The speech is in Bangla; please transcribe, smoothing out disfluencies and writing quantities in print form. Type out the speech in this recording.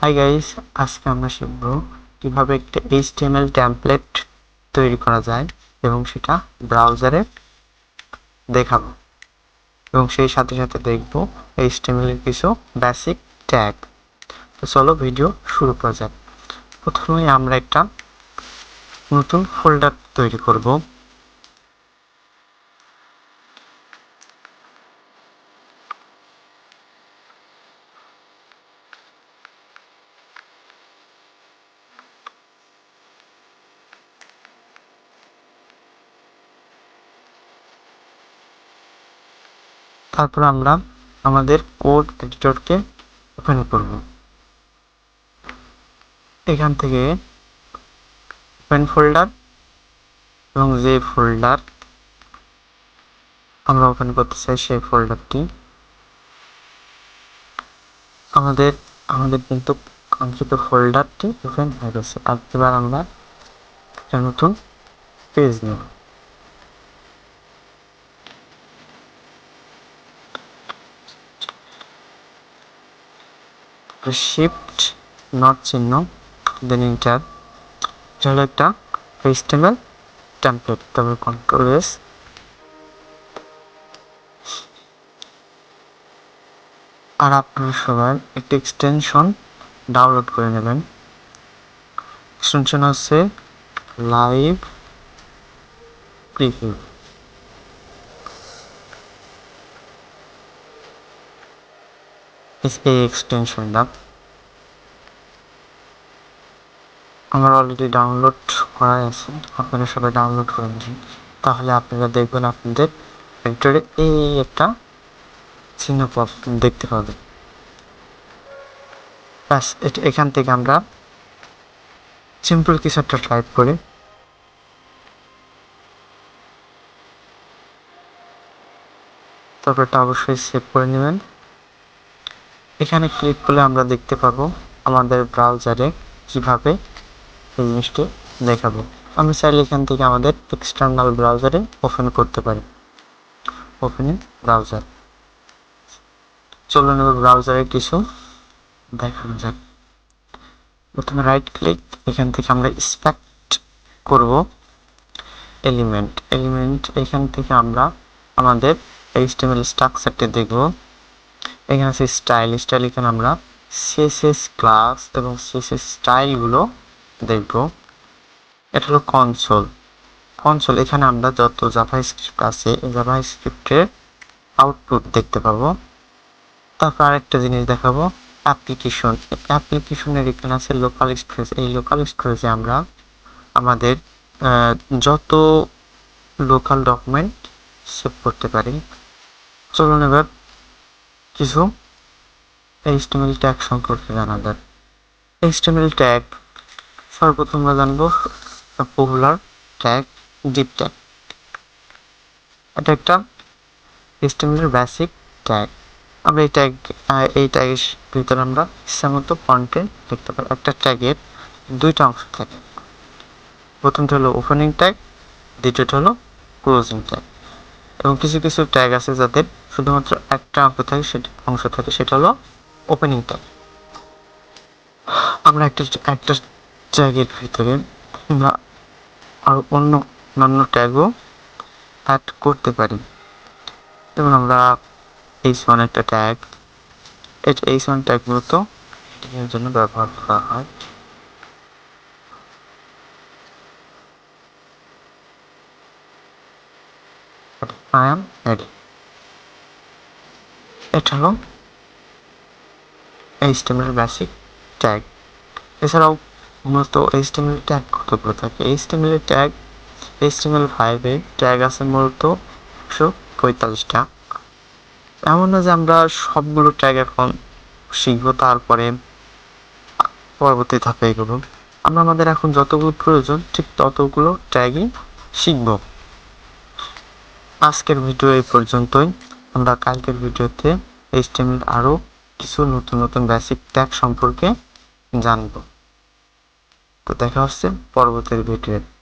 হাই গাইস, আজকে আমরা শিখব কিভাবে একটা HTML টেমপ্লেট তৈরি করা যায় এবং সেটা ব্রাউজারে দেখাবো এবং সেই সাথে সাথে দেখব HTML এর কিছু বেসিক ট্যাগ। তো চলো ভিডিও শুরু করা যাক। প্রথমেই আমরা একটা নতুন ফোল্ডার তৈরি করব। তারপর আমরা আমাদের কোড এডিটরকে ওপেন করব। এখান থেকে ওপেন ফোল্ডার এবং যে ফোল্ডার আমরা ওপেন করতে চাই সেই ফোল্ডারটি আমাদের কিন্তু কাঙ্ক্ষিত ফোল্ডারটি ওপেন হয়ে গেছে। আর এবার আমরা একটা নতুন পেজ নেব। শিফট নট চিহ্ন দেন এন্টার। এটা হলো একটা HTML টেমপ্লেট। তবে কন্ট্রোল এস। আর আপনারা সবাই একটা এক্সটেনশন ডাউনলোড করে নেবেন। এক্সটেনশন হচ্ছে লাইভ প্রিভিউ। এই এক্সটেনশনটা আমার অলরেডি ডাউনলোড করা আছে, আপনারা সবাই ডাউনলোড করে নিন। তাহলে আপনারা দেখবেন আপনাদের ভিতরে এই একটা চিহ্ন দেখতে পাবেন। ব্যাস, এখান থেকে আমরা সিম্পল কিছু একটা টাইপ করে তারপর এটা অবশ্যই সেভ করে নেবেন। এখানে ক্লিক করলে আমরা দেখতে পাবো আমাদের ব্রাউজারে কিভাবে এই জিনিসটি দেখাবো। আমরা চাইলে এখান থেকে আমাদের এক্সটার্নাল ব্রাউজারে ওপেন করতে পারি। Open in browser. চলুন এবার ব্রাউজারে কিছু দেখানো যাক। প্রথমে রাইট ক্লিক, এখান থেকে আমরা ইন্সপেক্ট করব এলিমেন্ট। এখান থেকে আমরা আমাদের HTML স্ট্রাকচারটি দেখব। এখানে আছে স্টাইল। এখানে আমরা CSS ক্লাস এবং CSS স্টাইলগুলো দেখব। এটা হলো কনসোল। এখানে আমরা যত জাভাস্ক্রিপ্ট আছে এই জাভাস্ক্রিপ্টের আউটপুট দেখতে পাবো। তারপর আরেকটা জিনিস দেখাবো, অ্যাপ্লিকেশনের এখানে আছে লোকাল স্টোরেজ। এই লোকাল স্টোরেজে আমরা আমাদের যত লোকাল ডকুমেন্ট সেভ করতে পারি। চলুন এবার কিছু HTML ট্যাগ সম্পর্কে জানা যাক। HTML ট্যাগ সর্বপ্রথম আমরা জানবো পপুলার ট্যাগ, ডিপ ট্যাগ। এটা একটা HTML এর বেসিক ট্যাগ। আমরা এই ট্যাগের ভিতরে আমরা ইচ্ছামতো কন্টেন্ট লিখতে পারি। একটা ট্যাগের দুইটা অংশ থাকে। প্রথমটা হলো ওপেনিং ট্যাগ, দ্বিতীয়টা হলো ক্লোজিং ট্যাগ। এবং কিছু কিছু ট্যাগ আছে যাদের শুধুমাত্র একটা অংশ থাকে, সেটা হলো ওপেনিং ট্যাগ। আমরা একটা ট্যাগের ভিতরে আমরা আর অন্যান্য ট্যাগও অ্যাড করতে পারি। যেমন আমরা h1 একটা ট্যাগ। h1 ট্যাগ মূলত হেডিংয়ের জন্য ব্যবহার করা হয়। I am heading। এটা হলো HTML বেসিক ট্যাগ। এছাড়াও মূলত HTML ট্যাগ কতগুলো থাকে? HTML5 এ ট্যাগ আছে মূলত 145টা। এমন না যে আমরা সবগুলো ট্যাগ এখন শিখবো, তারপরে পরবর্তী ধাপে এগোবো। আমরা আমাদের এখন যতগুলো প্রয়োজন ঠিক ততগুলো ট্যাগই শিখব। আজকের ভিডিও এই পর্যন্তই। আমরা কালকের ভিডিওতে HTML আরও কিছু নতুন বেসিক ট্যাগ সম্পর্কে জানব। তো দেখা হচ্ছে পরবর্তী ভিডিওতে।